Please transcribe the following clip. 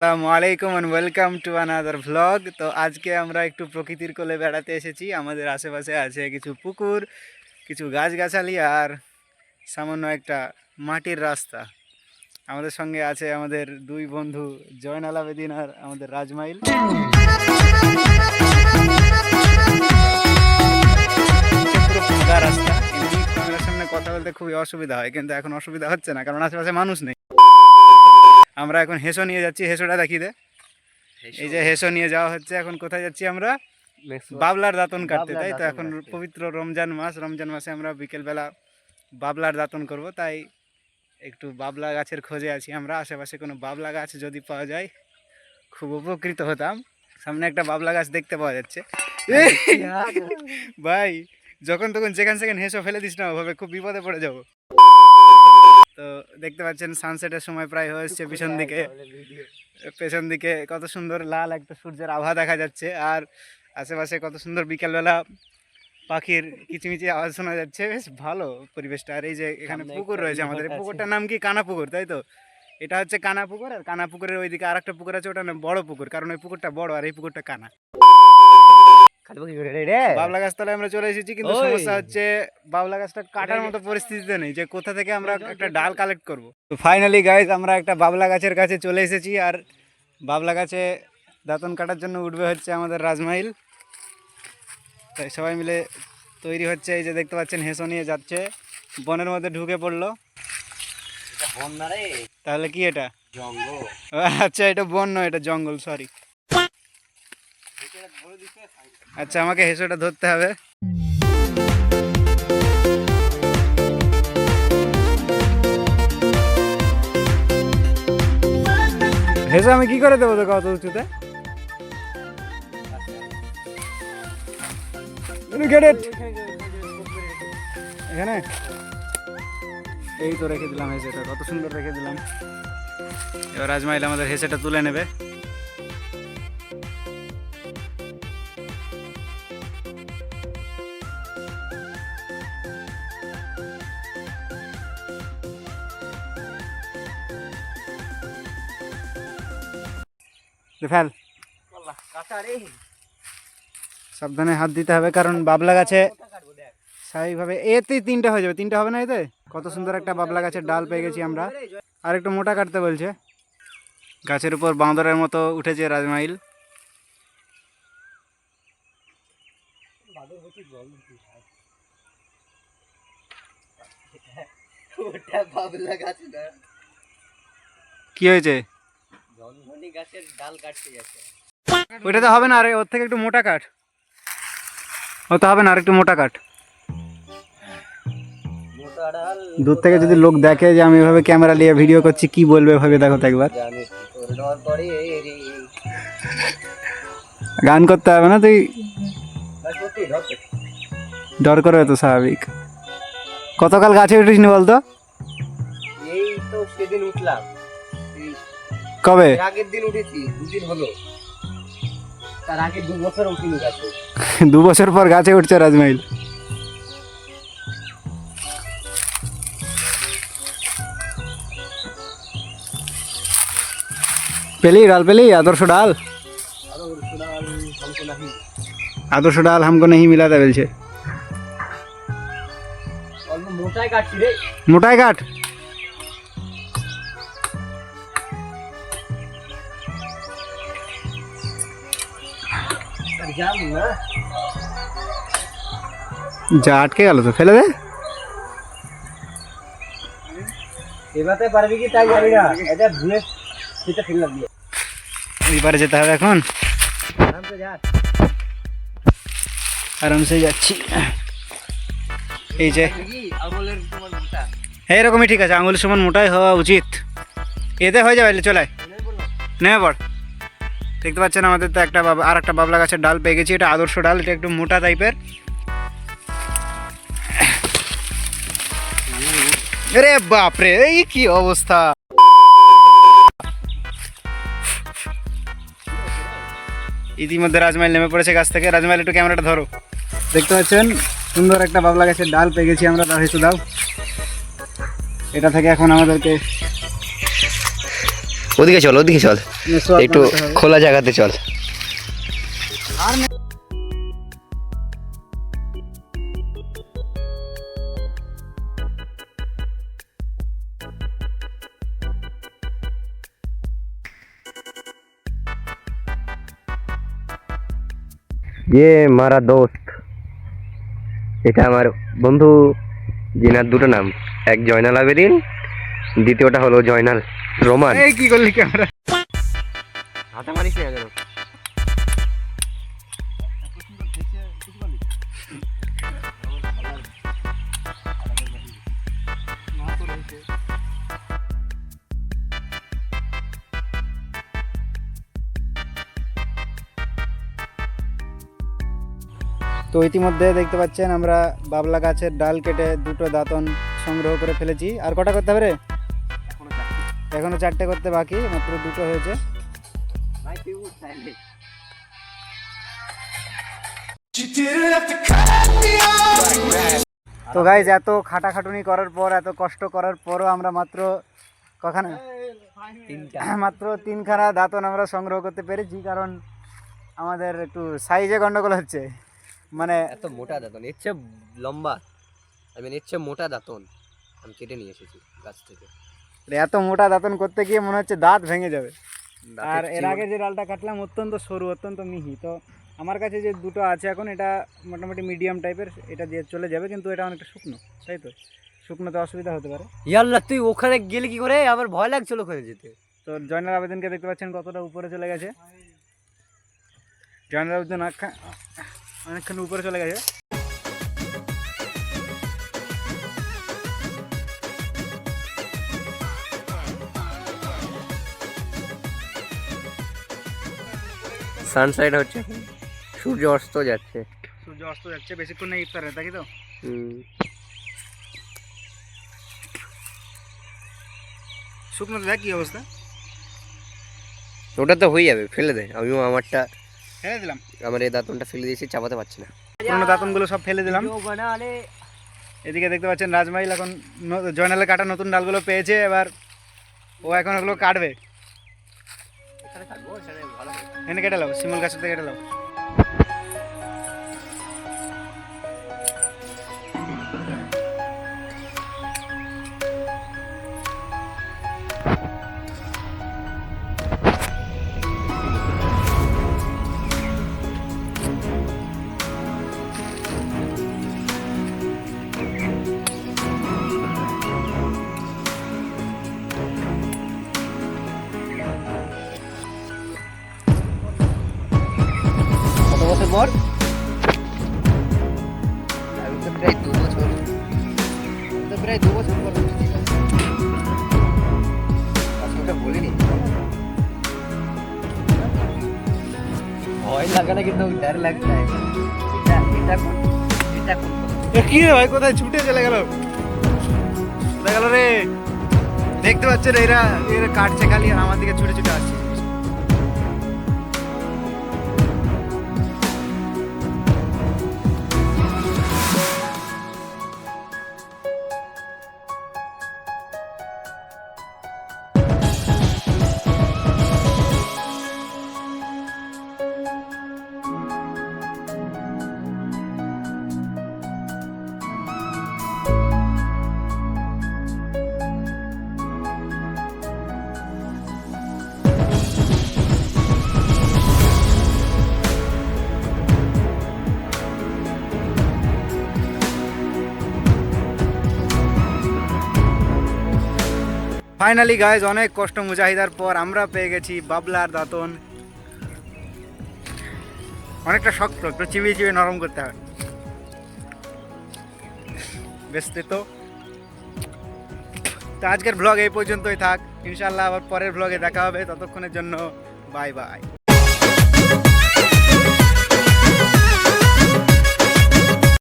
আসসালামু আলাইকুম and welcome to another vlog. তো আজকে আমরা একটু প্রকৃতির কোলে বেড়াতে এসেছি। আমাদের আশেপাশে আছে কিছু পুকুর, কিছু গাছগাছালি আর সামান্য একটা মাটির রাস্তা। আমাদের সঙ্গে আছে আমাদের দুই বন্ধু জয়নাল আবেদিন আর আমাদের রাজমাইল। পুরো ফাঁকা রাস্তা, এমনি ক্যামেরার সামনে কথা বলতে খুবই অসুবিধা হয়, কিন্তু এখন অসুবিধা হচ্ছে না কারণ আশেপাশে মানুষ নেই। আমরা এখন হেসো নিয়ে যাচ্ছি, হেসোটা দেখিয়ে দে। এই যে হেসো নিয়ে যাওয়া হচ্ছে। এখন কোথায় যাচ্ছি আমরা? বাবলার দাঁতন কাটতে, তাই তো। এখন পবিত্র রমজান মাসে আমরা বিকেলবেলা বাবলার দাঁতন করব, তাই একটু বাবলা গাছের খোঁজে আছি আমরা। আশেপাশে কোনো বাবলা গাছ যদি পাওয়া যায় খুব উপকৃত হতাম। সামনে একটা বাবলা গাছ দেখতে পাওয়া যাচ্ছে। ভাই, যখন তখন যেখান সেখানে হেসো ফেলে দিস না, ওভাবে খুব বিপদে পড়ে যাব। তো দেখতে পাচ্ছেন সানসেটের সময় প্রায় হয়ে এসছে। পেছন দিকে কত সুন্দর লাল একটা সূর্যের আভা দেখা যাচ্ছে, আর আশেপাশে কত সুন্দর বিকালবেলা পাখির কিচিমিচি আওয়াজ শোনা যাচ্ছে। বেশ ভালো পরিবেশটা। আর এই যে এখানে পুকুর রয়েছে আমাদের, এই পুকুরটার নাম কি? কানা পুকুর, তাই তো। এটা হচ্ছে কানা পুকুর, আর কানা পুকুরের ওইদিকে আর একটা পুকুর আছে, ওটা নাম বড় পুকুর, কারণ ওই পুকুরটা বড় আর এই পুকুরটা কানা। বাবলা গাছ তলায় আমরা চলে এসেছি, কিন্তু সমস্যা হচ্ছে বাবলা গাছটা কাটার মতো পরিস্থিতিতে নেই যে কোথা থেকে আমরা একটা ডাল কালেক্ট করব। তো ফাইনালি গাইজ আমরা একটা বাবলা গাছের কাছে চলে এসেছি, আর বাবলা গাছে দাঁতন কাটার জন্য উঠবে হচ্ছে আমাদের রাজমাইল। তাই সবাই মিলে তৈরি হচ্ছে। এই যে দেখতে পাচ্ছেন হেসো নিয়ে যাচ্ছে, বনের মধ্যে ঢুকে পড়লো। তাহলে কি এটা? জঙ্গল। আচ্ছা, এটা বন নয়, এটা জঙ্গল, সরি। আচ্ছা, আমাকে হেসোটা ধরতে হবে। হেসো আমি কি করে দেবো তোকে অত উঁচুতে? এখানে এই তো রেখে দিলাম হেসেটা, কত সুন্দর রেখে দিলাম। এবার রাজমাইল আমাদের হেসেটা তুলে নেবে। ফেল, সাবধানে হাত দিতে হবে, কারণ বাবলা গাছে স্বাভাবিকভাবে এতেই তিনটা হয়ে যাবে। তিনটা হবে না এতে? কত সুন্দর একটা বাবলা গাছের ডাল পেয়ে গেছি আমরা। আর একটু মোটা কাটতে বলছে। গাছের উপর বাঁদরের মতো উঠেছে রাজমাইল। কি হয়েছে? ওইটাতে হবে না, আরে ওর থেকে একটু মোটা কাঠ। ওটা হবে না, আর একটু মোটা কাঠ। দূর থেকে যদি লোক দেখে যে আমি এভাবে ক্যামেরা নিয়ে ভিডিও করছি, কি বলবে ভাবে দেখো তো একবার। গান করতে হবে না, তুই ডর করবে তো স্বাভাবিক। কতকাল গাছে উঠিস নি বলতো? এই তো সেদিন উঠলাম। কবে? আগের দিন উঠেছি, দুদিন হলো। তার আগে 2 বছর উঠিনি গাছে। 2 বছর পর গাছে উঠছে রাজমাইল। পেলি ডাল, পেলি आदर्श डाल। आदर्श डाल हमको नहीं मिला था बोलছে। অল্প মোটাই কাটছি রে। মোটাই কাট। জাম না, যা আটকে গেল তো ফেলে দে। এবারে পারবি কি তাই জানি না। এটা ভুলে সেটা ফেললাম দিয়ে। এইবারে যেতে হবে এখন। নাম তো যা, আরামসে যাচ্ছি। এই যে আঙুলের সমান মোটা। এইরকমই ঠিক আছে, আঙুলের সমান মোটাই হওয়া উচিত। এতে হয়ে যাবে, চলে নেমে পড়। দেখতে পাচ্ছেন আমাদের তো আর একটা বাবলা গাছের ডাল পেয়ে গেছি। এটা আদর্শ ডাল, এটা একটু মোটা টাইপের। আরে বাপরে, এই কি অবস্থা! ইতিমধ্যে রাজমাইল নেমে পড়েছে গাছ থেকে। রাজমাইল একটু ক্যামেরাটা ধরো। দেখতে পাচ্ছেন সুন্দর একটা বাবলা গাছের ডাল পেয়ে গেছি আমরা। তার হেসে দাও। এটা থেকে এখন আমাদেরকে ওদিকে চল একটু খোলা জায়গাতে চল। মারা দোস্ত, এটা আমার বন্ধু যিনার দুটো নাম, এক জয়নাল আবেদিন, দ্বিতীয়টা হলো জয়নাল রোমান। এই কি করলি ক্যামেরা? হাতে মারিস না কেন? তো ইতিমধ্যে দেখতে পাচ্ছেন আমরা বাবলা গাছের ডাল কেটে দুটো দাঁতন সংগ্রহ করে ফেলেছি। আর কটা করতে হবে রে? এখনো 4টে করতে বাকি, মাত্র 2টো হয়েছে। তো গাইজ এত খাটাখাটুনি করার পর, এত কষ্ট করার পরও আমরা মাত্র কখানা মাত্র 3খানা দাঁতন আমরা সংগ্রহ করতে পেরেছি, কারণ আমাদের একটু সাইজে গন্ডগোল হচ্ছে। মানে এত মোটা দাঁতন, এর চেয়ে লম্বা, এর চেয়ে মোটা দাঁতন আমি কেটে নিয়ে এসেছি গাছ থেকে। এত মোটা দাঁতন করতে গিয়ে মনে হচ্ছে দাঁত ভেঙে যাবে। আর এর আগে যে ডালটা কাটলাম অত্যন্ত সরু, অত্যন্ত মিহি। তো আমার কাছে যে দুটো আছে এখন, এটা মোটামুটি মিডিয়াম টাইপের, এটা দিয়ে চলে যাবে, কিন্তু এটা অনেকটা শুকনো, তাই তো শুকনোতে অসুবিধা হতে পারে। ইয়াল্লা, তুই ওখানে গেলে কি করে? আমার ভয় লাগছিল ওখানে যেতে। তো জয়নাল আবেদিনকে দেখতে পাচ্ছেন কতটা উপরে চলে গেছে। জয়নাল আবেদিন অনেকখানি উপরে চলে গেছে। সানসাইড হচ্ছে, সূর্য অস্ত যাচ্ছে। সূর্য অস্ত যাচ্ছে, বেশিক্ষণ নেই ইফতারে, তাই তো? শুকনোতে দেখ কি অবস্থা। ওটা তো হয়ে যাবে, ফেলে দে। আমিও আমারটা ফেলে দিলাম, আমার এই দাঁতনটা ফেলে দিয়েছি, চাপাতে পারছি না। পুরোনো দাঁতনগুলো সব ফেলে দিলাম। এদিকে দেখতে পাচ্ছেন রাজমাইল এখন জয়নালে কাটা নতুন ডালগুলো পেয়েছে, এবার ও এখন ওগুলো কাটবে। এনে কেটে লাও, শিমুল গাছের থেকে কেটে লাও। কত বছর পর? আমি তো প্রায় 2 বছর, পর আসলে বলিনি। ভয় লাগে না, কিন্তু ডর লাগता है। এটা কি রে ভাই, কোথায় ছুটে চলে গেল? চলে গেল রে। দেখতে পাচ্ছেন এরা কাটছে খালি, আর আমার দিকে ছুটে ছুটে আসছে। ফাইনালি গাইজ, অনেক কষ্ট মুজাহিদার পর আমরা পেয়ে গেছি বাবলার দাঁতন। অনেকটা শক্ত, একটু চিবিয়ে চিবিয়ে নরম করতে হয়। বেশ তো আজকের ব্লগ এই পর্যন্তই থাক। ইনশাল্লাহ আবার পরের ব্লগে দেখা হবে, ততক্ষণের জন্য বাই বাই।